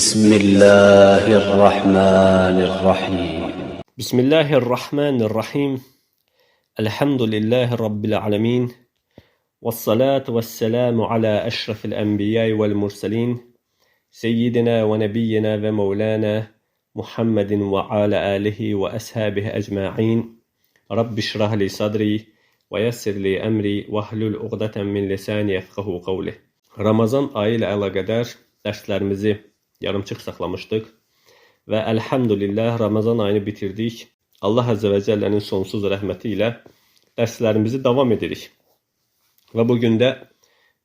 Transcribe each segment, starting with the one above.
بسم الله الرحمن الرحيم بسم الله الرحمن الرحيم الحمد لله رب العالمين والصلاة والسلام على أشرف الأنبياء والمرسلين سيدنا ونبينا ومولانا محمد وعلى آله وأصحابه أجمعين رب اشرح لي صدري ويسر لي أمري واحلل عقدة من لساني يفقهوا قولي. Ramazan ayı ilə əlaqədar dərslərimizi yarımçıq saxlamışdıq və əlhamdülillah Ramazan ayını bitirdik. Allah Azze və Cəllənin sonsuz rəhməti ilə dərslərimizi davam edirik. Və bugün də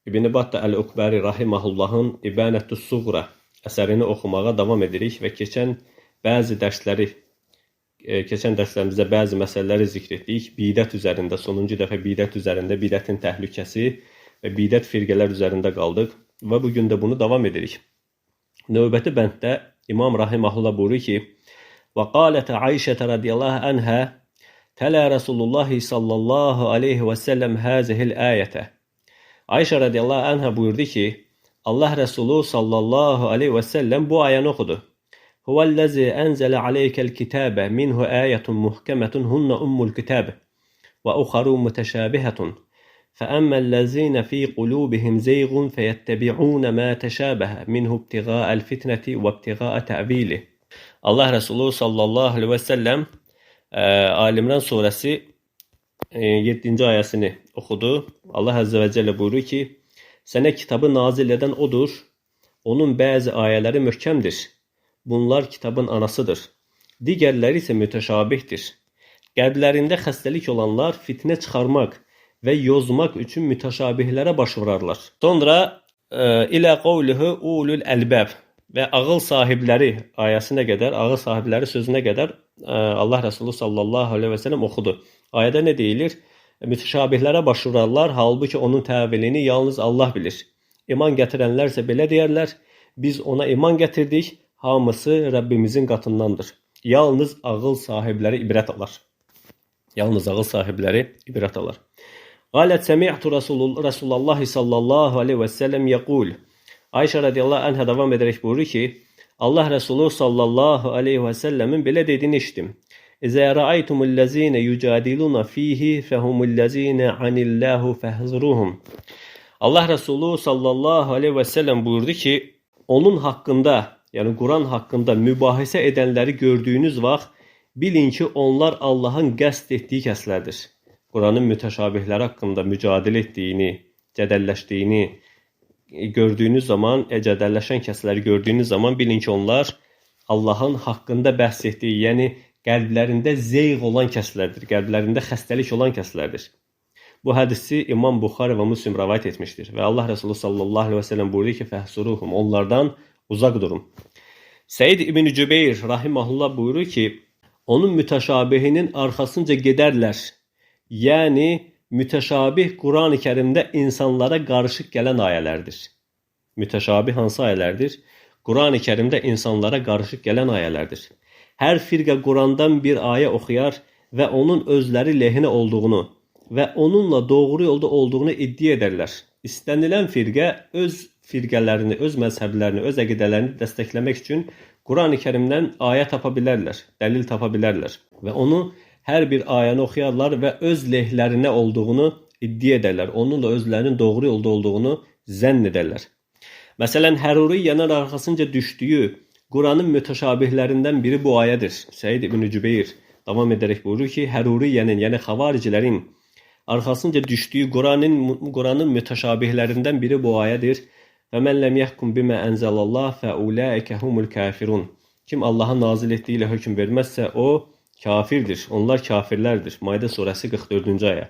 İbn Battah Əl-Ukbari Rahimahullahın İbanətü's Suğra əsərini oxumağa davam edirik və keçən dərslərimizdə bəzi məsələləri zikr etdik. Bidət üzərində, sonuncu dəfə bidət üzərində, bidətin təhlükəsi və bidət firqələr üzərində qaldıq və bugün də bunu davam edirik. Növbəti bənddə İmam Rahimahullah buyurur ki: "Və qalət Ayşə radiyallahu anha tələ Rasulullah sallallahu aleyhi və səlləm hazihil ayətə." Ayşə radiyallahu anha buyurdu ki, Allah Resulü sallallahu aleyhi və səlləm bu ayəni oxudu. Huvəl-ləzi ənzələ aleykel kitəbə minhu ayətun muhkəmətun hunna ummul kitəb və uxaru mütəşabihətun. فأما الذين في قلوبهم زيغ فيتبعون ما تشابه منه ابتغاء الفتنة وابتغاء تأويله. Allah Resulü sallallahu aleyhi ve sellem Ali İmran suresi 7. ayəsini oxudu. Allah Azze ve Celle buyurur ki: Sənə kitabı nazil edən odur. Onun bəzi ayələri möhkəmdir. Bunlar kitabın anasıdır. Digərləri isə mütəşabihdir. Qəlblərində xəstəlik olanlar fitnə çıxarmaq və yozmaq üçün mütəşabihlərə başvurarlar. Sonra ilə qavluhu ulul əlbəb və ağıl sahibləri ayəsinə qədər, ağıl sahibləri sözünə qədər Allah Resulü sallallahu aleyhi və səlləm oxudu. Ayədə nə deyilir? Mütəşabihlərə başvurarlar, halbuki onun təvilini yalnız Allah bilir. İman gətirənlər isə belə deyərlər, biz ona iman gətirdik, hamısı Rəbbimizin qatındandır. Yalnız ağıl sahibləri ibrət alar. Yalnız ağıl sahibləri ibrət alar. Qalət səmi'tu Resulullah sallallahu aleyhi və səlləm yəqul. Ayşə radiyallahu anhə davam edərək buyurur ki, Allah Resulü sallallahu aleyhi və səlləmin belə dediyini eşitdim. İzə rəaytumullezine yücadiluna fihi fehumullezine anillahu fehzuruhum. Allah Resulü sallallahu aleyhi və səlləm buyurdu ki, onun haqqında, yəni Quran haqqında mübahisə edənləri gördüyünüz vaxt bilin ki, onlar Allahın qəsd etdiyi kəslərdir. Quranın mütəşabihləri haqqında mücadilə etdiyini, cədəlləşdiyini gördüyünüz zaman, cədəlləşən kəsləri gördüyünüz zaman bilin ki, onlar Allahın haqqında bəhs etdiyi, yəni qəlblərində zeyğ olan kəslərdir, qəlblərində xəstəlik olan kəslərdir. Bu hədisi İmam Buxari və Müslim rəvayət etmişdir və Allah Resulü sallallahu aleyhi və səlləm buyurur ki, fəhsuruhum, onlardan uzaq durun. Səid İbn Cübeyr rahimahullah buyurur ki, onun mütəşabihinin arxasınca gedərlər. Yəni, mütəşabih Quran-ı Kərimdə insanlara qarışıq gələn ayələrdir. Mütəşabih hansı ayələrdir? Quran-ı Kərimdə insanlara qarışıq gələn ayələrdir. Hər firqə Qurandan bir ayə oxuyar və onun özləri lehinə olduğunu və onunla doğru yolda olduğunu iddia edərlər. İstənilən firqə öz firqələrini, öz məzhəblərini, öz əqidələrini dəstəkləmək üçün Quran-ı Kərimdən ayə tapa bilərlər, dəlil tapa bilərlər və onu hər bir ayəni oxuyarlar və öz lehlərinə olduğunu iddia edərlər. Onunla özlərinin doğru yolda olduğunu zənn edərlər. Məsələn, Həruriyyənin arxasınca düşdüyü Quranın mütəşabihlərindən biri bu ayədir. Səid İbn Cübeyr davam edərək buyurur ki, Həruriyyənin, yəni xavaricilərin arxasınca düşdüyü Quranın mütəşabihlərindən biri bu ayədir. فَمَنْ لَمْ يَحْكُمْ بِمَا أَنْزَلَ اللّٰهِ فَأُولَٰئِكَ هُمُ الْكَافِرُونَ. Kim Allah'ın nazil etdiyi ilə hökm verməzsə, o kafirdir. Onlar kafirlərdir. Maide surəsi 44-cü ayə.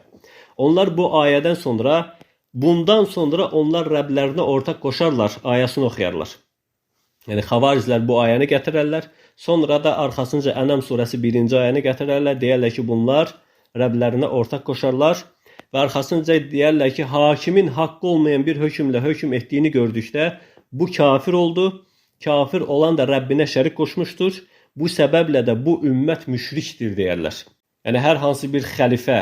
Onlar bu ayədən sonra, bundan sonra onlar Rəblərinə ortaq qoşarlar, ayəsini oxuyarlar. Yəni, xavariclər bu ayəni gətirərlər, sonra da arxasınca Ənam surəsi 1-ci ayəni gətirərlər, deyərlər ki, bunlar Rəblərinə ortaq qoşarlar və arxasınca deyərlər ki, hakimin haqqı olmayan bir hökmlə hökm etdiyini gördükdə, bu kafir oldu, kafir olan da Rəbbinə şərik qoşmuşdur. Bu səbəblə də bu ümmət müşrikdir deyərlər. Yəni, hər hansı bir xəlifə,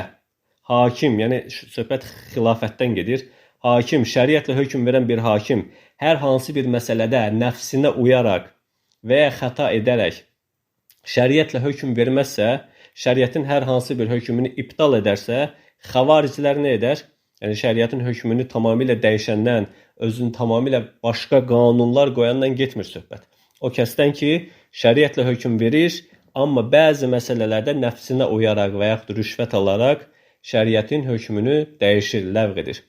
hakim, yəni söhbət xilafətdən gedir, hakim, şəriətlə hökm verən bir hakim hər hansı bir məsələdə nəfsinə uyaraq və ya xəta edərək şəriətlə hökm verməzsə, şəriətin hər hansı bir hökmünü iptal edərsə, xavaricilər nə edər? Yəni şəriətin hökmünü tamamilə dəyişəndən, özünü tamamilə başqa qanunlar qoyandan getmir söhbət. O kəsdən ki, şəriətlə hökm verir, amma bəzi məsələlərdə nəfsinə uyaraq və yaxud rüşvət alaraq şəriətin hökmünü dəyişir, ləğv edir.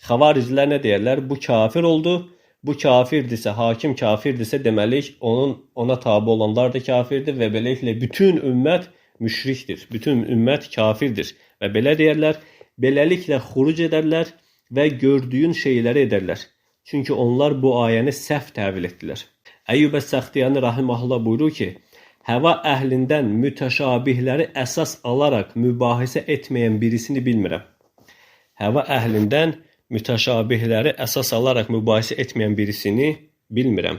Xavaricilər nə deyərlər? Bu kafir oldu. Bu kafirdirsə, hakim kafirdirsə, deməli ona tabe olanlar da kafirdir və beləliklə bütün ümmət müşrikdir. Bütün ümmət kafirdir və belə deyərlər. Beləliklə xuruc edərlər və gördüyün şeyləri edərlər. Çünki onlar bu ayəni səhv təvil etdilər. Əyyub Əs-Səxtiyani rahimehullah buyurur ki, həva əhlindən mütəşabihləri əsas alaraq mübahisə etməyən birisini bilmirəm. Həva əhlindən mütəşabihləri əsas alaraq mübahisə etməyən birisini bilmirəm.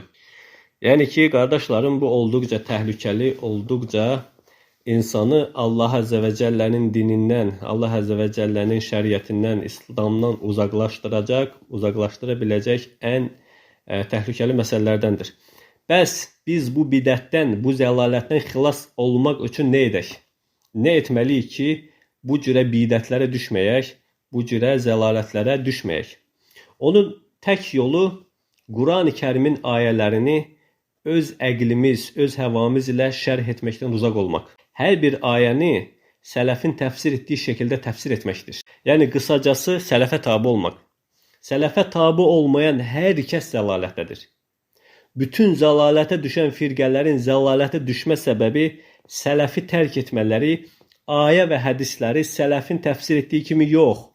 Yəni ki, qardaşlarım, bu olduqca təhlükəli, olduqca insanı Allah Əzzə və Cəllənin dinindən, Allah Əzzə və Cəllənin şəriətindən, İslamdan uzaqlaşdıra biləcək ən təhlükəli məsələlərdəndir. Bəs biz bu bidətdən, bu zəlalətdən xilas olmaq üçün nə edək? Nə etməliyik ki, bu cürə bidətlərə düşməyək, bu cürə zəlalətlərə düşməyək? Onun tək yolu Quran-ı Kərimin ayələrini öz əqlimiz, öz həvamız ilə şərh etməkdən uzaq olmaq. Hər bir ayəni sələfin təfsir etdiyi şəkildə təfsir etməkdir. Yəni, qısacası sələfə tabi olmaq. Sələfə tabi olmayan hər kəs zəlalətdədir. Bütün zəlalətə düşən firqələrin zəlalətə düşmə səbəbi sələfi tərk etmələri, ayə və hədisləri sələfin təfsir etdiyi kimi yox,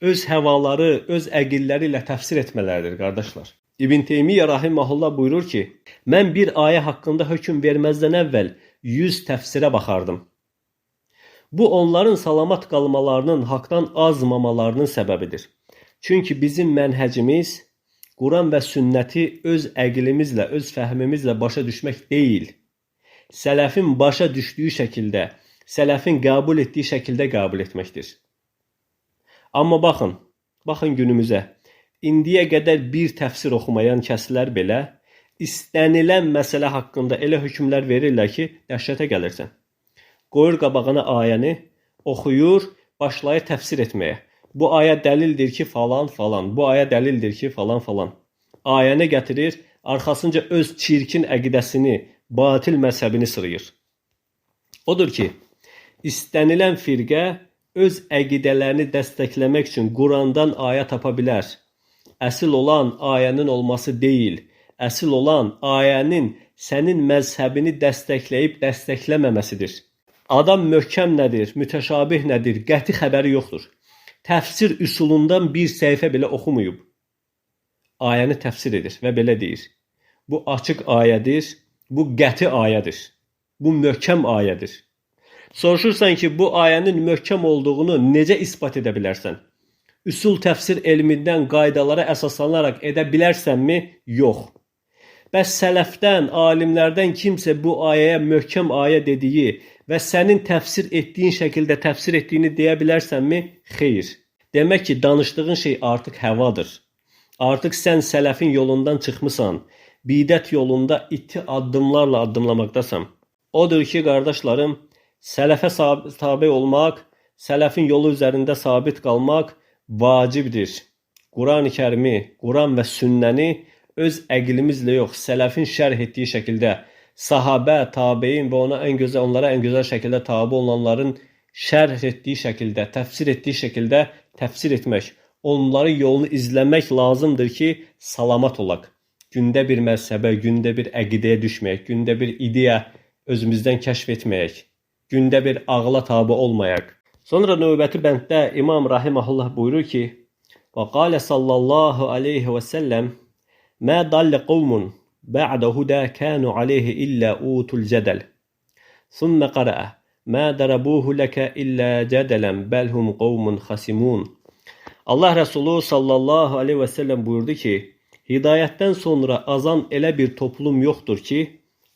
öz həvaları, öz əqilləri ilə təfsir etmələridir, qardaşlar. İbn Teymiyyə rahimehullah buyurur ki, mən bir ayə haqqında hökm verməzdən əvvəl 100 təfsirə baxardım. Bu, onların salamat qalmalarının, haqdan azmamalarının səbəbidir. Çünki bizim mənhəcimiz Quran və sünnəti öz əqlimizlə, öz fəhmimizlə başa düşmək deyil. Sələfin başa düşdüyü şəkildə, sələfin qəbul etdiyi şəkildə qəbul etməkdir. Amma baxın günümüzə. İndiyə qədər bir təfsir oxumayan kəslər belə istənilən məsələ haqqında elə hökmlər verirlər ki, dəhşətə gəlirsən. Qoyur qabağına ayəni, oxuyur, başlayır təfsir etməyə. Bu ayə dəlildir ki, falan. Bu ayə dəlildir ki, falan. Ayəni gətirir, arxasınca öz çirkin əqidəsini, batil məzhəbini sırıyır. Odur ki, istənilən firqə öz əqidələrini dəstəkləmək üçün Qurandan ayə tapa bilər. Əsl olan ayənin olması deyil, əsl olan ayənin sənin məzhəbini dəstəkləyib dəstəkləməməsidir. Adam möhkəm nədir, mütəşabih nədir, qəti xəbəri yoxdur. Təfsir üsulundan bir səhifə belə oxumayıb. Ayəni təfsir edir və belə deyir. Bu açıq ayədir, bu qəti ayədir, bu möhkəm ayədir. Soruşursan ki, bu ayənin möhkəm olduğunu necə isbat edə bilərsən? Üsul təfsir elmindən qaydalara əsaslanaraq edə bilərsənmi? Yox. Bəs sələfdən, alimlərdən kimsə bu ayəyə möhkəm ayə dediyi və sənin təfsir etdiyin şəkildə təfsir etdiyini deyə bilərsənmi? Xeyr. Demək ki, danışdığın şey artıq həvadır. Artıq sən sələfin yolundan çıxmısan, bidət yolunda iti addımlarla addımlamaqdasan. Odur ki, qardaşlarım, sələfə tabe olmaq, sələfin yolu üzərində sabit qalmaq vacibdir. Quran-ı Kərimi, Quran və sünnəni öz əqlimizlə yox, sələfin şərh etdiyi şəkildə, sahabə, tabein və onlara ən gözəl şəkildə tabe olanların şərh etdiyi şəkildə, təfsir etdiyi şəkildə təfsir etmək, onların yolunu izləmək lazımdır ki, salamat olaq. Gündə bir məzhəbə, gündə bir əqidəyə düşməyək, gündə bir ideya özümüzdən kəşf etməyək, gündə bir ağla tabe olmayaq. Sonra növbəti bənddə İmam rahimehullah buyurur ki, və qalə sallallahu aleyhi və səlləm, mə dallə qovmun bə'də hudə kənu aleyhi illə utul cədəl. Thumma qarəə, mə dərəbuhu ləkə illə cədələn bəlhum qovmun xasimun. Allah Rəsulu sallallahu aleyhi və səlləm buyurdu ki, hidayətdən sonra azan elə bir toplum yoxdur ki,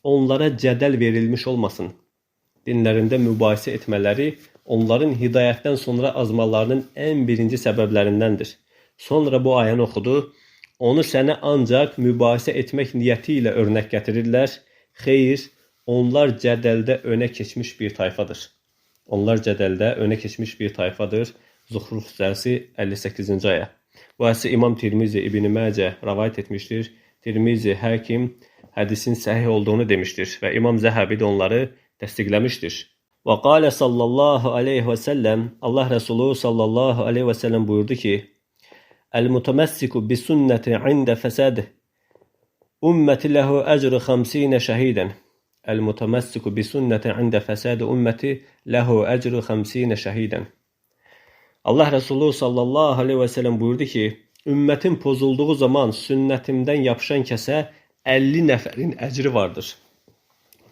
onlara cədəl verilmiş olmasın. Dinlərində mübahisə etmələri onların hidayətdən sonra azmalarının ən birinci səbəblərindəndir. Sonra bu ayəni oxudu. Onu sənə ancaq mübahisə etmək niyyəti ilə örnək gətirirlər. Xeyr, onlar cədəldə önə keçmiş bir tayfadır. Onlar cədəldə önə keçmiş bir tayfadır. Zuhruf surəsi 58-ci ayə. Bu hədisi İmam Tirmizi, İbn Məcə rivayet etmişdir. Tirmizi, Həkim hədisin səhih olduğunu demişdir və İmam Zəhəbi də onları təsdiqləmişdir. Və qalə sallallahu aleyhi və səlləm, Allah Rəsulu sallallahu aleyhi və səlləm buyurdu ki, Əl-mutəməssiku bis-sünnəti ində fəsəd ümməti ləhu əcrü 50 şəhidən. Əl-mutəməssiku bis-sünnəti ində fəsəd ümməti ləhu əcrü 50 şəhidən. Allah Resulü sallallahu aleyhi ve sellem buyurdu ki, ümmətin pozulduğu zaman sünnətimdən yapışan kəsə 50 nəfərin əcri vardır.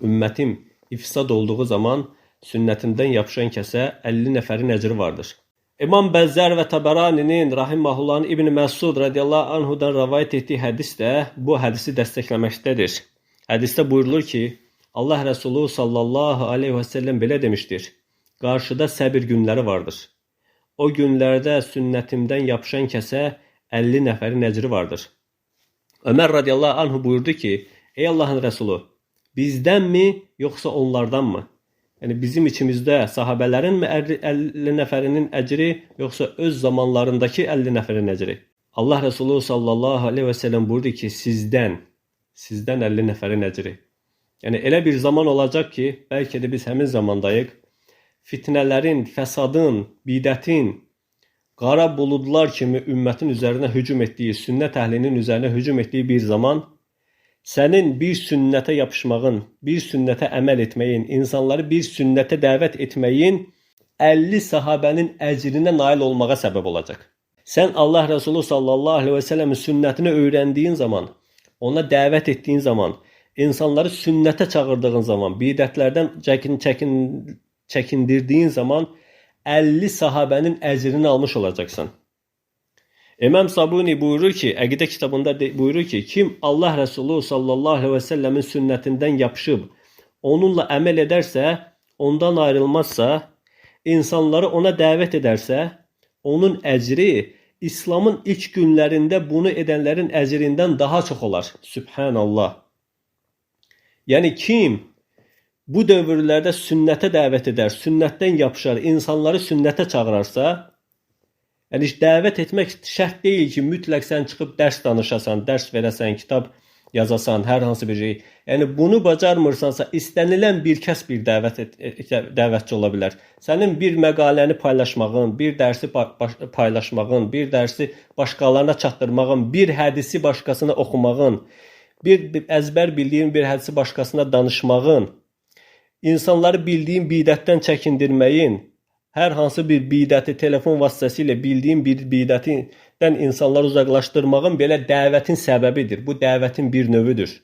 Ümmətim ifsad olduğu zaman sünnətimdən yapışan kəsə 50 nəfərin əcri vardır. İmam Bəzzər və Təbəraninin rahimahullahın İbn Məsud radiyallahu anhudan rivayet etdiyi hədis də bu hədisi dəstəkləməkdədir. Hədisdə buyurulur ki, Allah Resulü sallallahu aleyhi ve sellem belə demişdir. Qarşıda səbir günləri vardır. O günlərdə sünnətimdən yapışan kəsə 50 nəfərin əcri vardır. Ömər radiyallahu anhu buyurdu ki, ey Allahın Rəsulu, bizdənmi yoxsa onlardanmı? Yəni bizim içimizdə sahabələrin mi 50 nəfərinin əcri yoxsa öz zamanlarındakı 50 nəfərin əcri? Allah Rəsulu sallallahu aleyhi və səlləm buyurdu ki, sizdən 50 nəfərin əcri. Yəni elə bir zaman olacaq ki, bəlkə də biz həmin zamandayıq. Fitnələrin, fəsadın, bidətin, qara buludlar kimi ümmətin üzərinə hücum etdiyi, sünnət əhlinin üzərinə hücum etdiyi bir zaman, sənin bir sünnətə yapışmağın, bir sünnətə əməl etməyin, insanları bir sünnətə dəvət etməyin 50 sahabənin əcrinə nail olmağa səbəb olacaq. Sən Allah Resulü sallallahu aleyhi və səlləmin sünnətini öyrəndiyin zaman, ona dəvət etdiyin zaman, insanları sünnətə çağırdığın zaman, bidətlərdən çəkindirdiyin zaman 50 sahabənin əcrini almış olacaqsan. İmam Sabuni buyurur ki, Əqidə kitabında buyurur ki, kim Allah Resulü sallallahu aleyhi və səlləmin sünnətindən yapışıb, onunla əməl edərsə, ondan ayrılmazsa, insanları ona dəvət edərsə, onun əcri İslamın ilk günlərində bunu edənlərin əcrindən daha çox olar. Sübhanallah. Yəni kim bu dövrlərdə sünnətə dəvət edər, sünnətdən yapışar, insanları sünnətə çağırarsa, yəni dəvət etmək şərt deyil ki, mütləq sən çıxıb dərs danışasan, dərs verəsən, kitab yazasan, hər hansı bir şey. Yəni bunu bacarmırsansa, istənilən bir kəs bir dəvətçi ola bilər. Sənin bir məqaləni paylaşmağın, bir dərsi paylaşmağın, bir dərsi başqalarına çatdırmağın, bir hədisi başqasına oxumağın, bir əzbər bildiyin bir hədisi başqasına danışmağın, İnsanları bildiyin bidətdən çəkindirməyin, hər hansı bir bidəti telefon vasitəsilə bildiyin bir bidətdən insanları uzaqlaşdırmağın belə dəvətin səbəbidir. Bu dəvətin bir növüdür.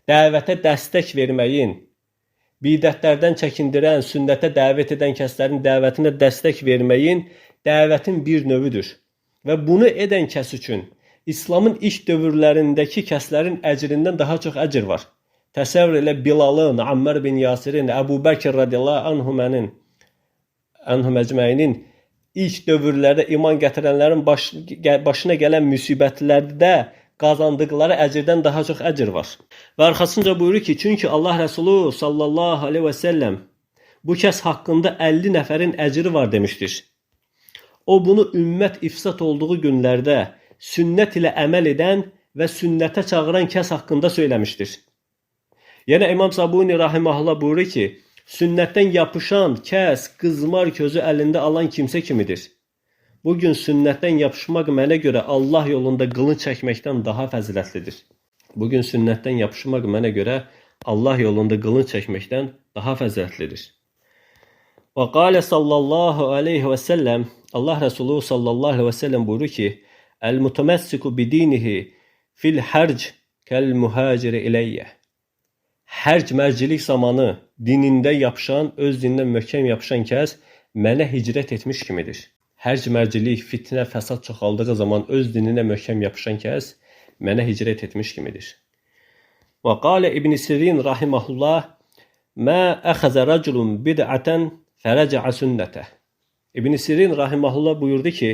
Dəvətə dəstək verməyin, bidətlərdən çəkindirən, sünnətə dəvət edən kəslərin dəvətinə dəstək verməyin dəvətin bir növüdür. Və bunu edən kəs üçün İslamın ilk dövrlərindəki kəslərin əcrindən daha çox əcr var. Təsəvvür elə Bilalın, Ammar bin Yasirin, Əbu Bəkir radiyallahu anhum əcməinin ilk dövrlərdə iman gətirənlərin başına gələn müsibətlərdə qazandıqları əcrdən daha çox əcr var. Və arxasınca buyurur ki, çünki Allah Resulü sallallahu aleyhi və səlləm bu kəs haqqında 50 nəfərin əcri var demişdir. O bunu ümmət ifsad olduğu günlərdə sünnət ilə əməl edən və sünnətə çağıran kəs haqqında söyləmişdir. Yəni İmam Sabuni rahimehullah buyurur ki, sünnətdən yapışan kəs qızmar közü əlində alan kimsə kimidir. Bugün sünnətdən yapışmaq mənə görə Allah yolunda qılınc çəkməkdən daha fəzilətlidir. Bugün sünnətdən yapışmaq mənə görə Allah yolunda qılınc çəkməkdən daha fəzilətlidir. Və qalə sallallahu aleyhi və səlləm, Allah Resulü sallallahu aleyhi və səlləm buyurur ki, Əl-mutəməssiku bidinihi fil hərc kəl-mühaciri iləyyə. Hərc mərcilik zamanı dinində yapışan, öz dinindən möhkəm yapışan kəs mənə hicrət etmiş kimidir. Hərc mərcilik, fitnə, fəsad çoxaldığı zaman öz dininə möhkəm yapışan kəs mənə hicrət etmiş kimidir. Və qalə İbn Sirin rahimehullah, mə əxəzə rəculun bid'ətən fərəcəə sünnətə. İbn Sirin rahimehullah buyurdu ki,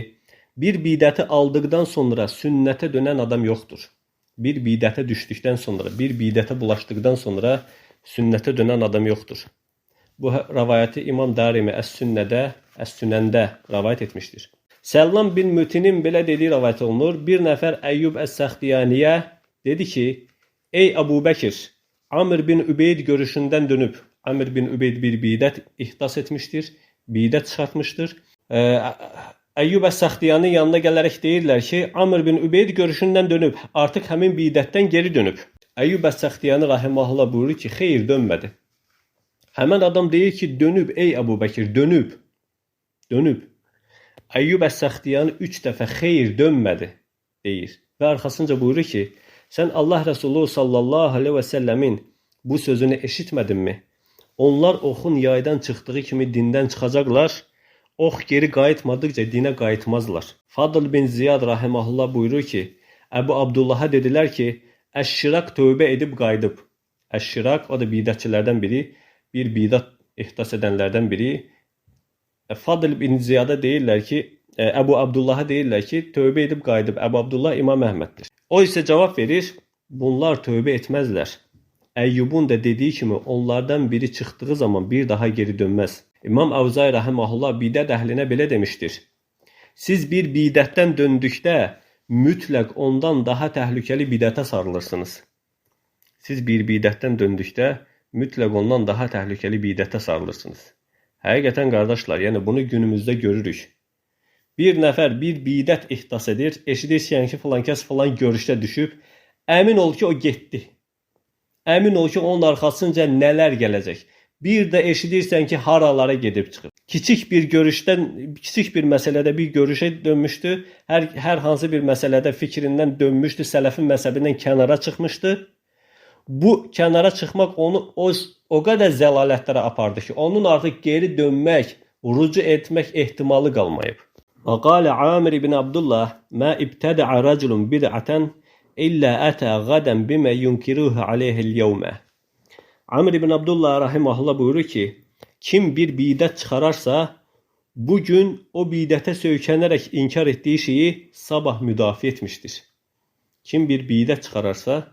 bir bidəti aldıqdan sonra sünnətə dönən adam yoxdur. bir bidətə düşdükdən sonra, bir bidətə bulaşdıqdan sonra sünnətə dönən adam yoxdur. Bu rivayəti İmam Darimi Əs-Sünəndə rivayet etmişdir. Səllam bin Mütinin belə dediyi rivayet olunur. Bir nəfər Əyyub Əs-Səxtiyaniyə dedi ki, ey Əbu Bəkir, Amr bin Übeyd görüşündən dönüb. Amr bin Übeyd bir bidət ihdas etmişdir, bidət çıxartmışdır. Əyyub Əs-Səxtiyanın yanına gələrək deyirlər ki, Amr bin Übeyd görüşündən dönüb, artıq həmin bidətdən geri dönüb. Əyyub Əs-Səxtiyani rahimehullah buyurur ki, xeyr, dönmədi. Həmən adam deyir ki, dönüb, ey Əbu Bəkir, dönüb. Əyyub Əs-Səxtiyani 3 dəfə xeyr, dönmədi deyir. Və arxasınca buyurur ki, sən Allah Rəsulü sallallahu aleyhi və səlləmin bu sözünü eşitmədinmi? Onlar oxun yaydan çıxdığı kimi dindən çıxacaqlar, ox geri qayıtmadıqca dinə qayıtmazlar. Fadl bin Ziyad rahimehullah buyurur ki, Əbu Abdullah'a dedilər ki, Əş-Şirak tövbə edib qayıdıb. Əş-Şirak, o da bidətçilərdən biri, bir bidət ihdas edənlərdən biri. Fadl bin Ziyada deyirlər ki, Əbu Abdullah'a deyirlər ki, tövbə edib qayıdıb. Əbu Abdullah İmam Əhməddir. O isə cavab verir, bunlar tövbə etməzlər. Əyyubun da dediyi kimi onlardan biri çıxdığı zaman bir daha geri dönməz. İmam Əvzai rahimehullah bidət əhlinə belə demişdir. Siz bir bidətdən döndükdə mütləq ondan daha təhlükəli bidətə sarılırsınız. Siz bir bidətdən döndükdə mütləq ondan daha təhlükəli bidətə sarılırsınız. Həqiqətən qardaşlar, yəni bunu günümüzdə görürük. Bir nəfər bir bidət ihdas edir, eşidirsən ki, filan kəs filan görüşdə düşüb, əmin ol ki, o getdi. Əmin ol ki, onun arxasınca nələr gələcək. Bir də eşidirsən ki, haralara gedib çıxıb. Kiçik bir məsələdə bir görüşə dönmüşdü, hər hansı bir məsələdə fikrindən dönmüşdü, sələfin məzhəbindən kənara çıxmışdı. Bu kənara çıxmaq onu o qədər zəlalətlərə apardı ki, onun artıq geri dönmək, rucu etmək ehtimalı qalmayıb. Qala Amir ibn Abdullah, "Ma ibtada'a raculun bid'atan illa ata gadan bima yunkiruhu alayhi al-yawma." Amir ibn Abdullah rahimehullah buyurur ki, kim bir bidət çıxararsa, bugün o bidətə söykənərək inkar etdiyi şeyi sabah müdafiə etmişdir. Kim bir bidət çıxararsa,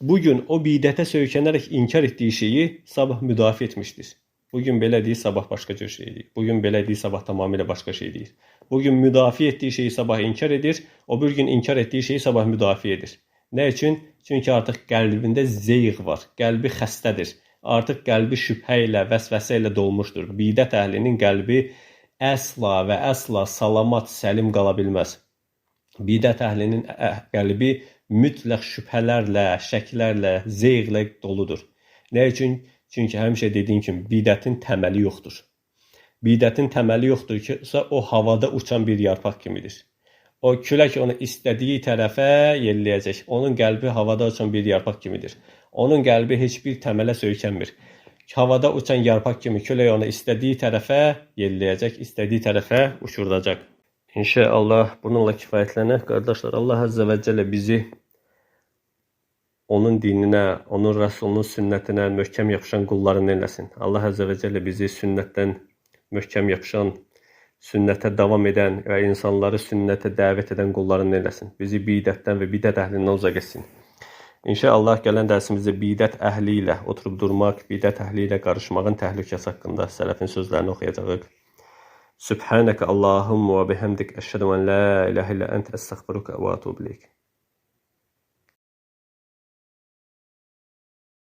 bugün o bidətə söykənərək inkar etdiyi şeyi sabah müdafiə etmişdir. Bugün belə deyir, sabah başqa cür şey deyir. Bugün belə deyir, sabah tamamilə başqa şey deyir. Bugün müdafiə etdiyi şeyi sabah inkar edir, o bir gün inkar etdiyi şeyi sabah müdafiə edir. Nə üçün? Çünki artıq qəlbində zeyğ var, qəlbi xəstədir. Artıq qəlbi şübhə ilə, vəsvəsə ilə dolmuşdur. Bidət əhlinin qəlbi əsla və əsla salamat, səlim qala bilməz. Bidət əhlinin qəlbi mütləq şübhələrlə, şəklərlə, zeyğlə doludur. Nə üçün? Çünki həmişə dediyim kimi, bidətin təməli yoxdur. Bidətin təməli yoxdur ki, o havada uçan bir yarpaq kimidir. O külək onu istədiyi tərəfə yelləyəcək. Onun qəlbi havada uçan bir yarpaq kimidir. Onun qəlbi heç bir təmələ söykənmir. Havada uçan yarpaq kimi külək onu istədiyi tərəfə yelləyəcək, istədiyi tərəfə uçurdacaq. İnşallah bununla kifayətlənək. Qardaşlar, Allah Əzzə və Cəllə bizi onun dininə, onun Rəsulunun sünnətinə möhkəm yapışan qullarını eləsin. Allah Əzzə və Cəllə bizi sünnətdən möhkəm yapışan, sünnətə davam edən və insanları sünnətə dəvət edən qullarını eləsin. Bizi bidətdən və bidət əhlindən uzaq etsin. İnşallah gələn dərsimizdə bidət əhli ilə oturub durmaq, bidət əhli ilə qarışmağın təhlükəsi haqqında sələfin sözlərini oxuyacağıq. Subhanəkə Allahumma və bihamdik əşhədu ən la ilahə illə əntə əstəğfiruka və etûbu ileyk.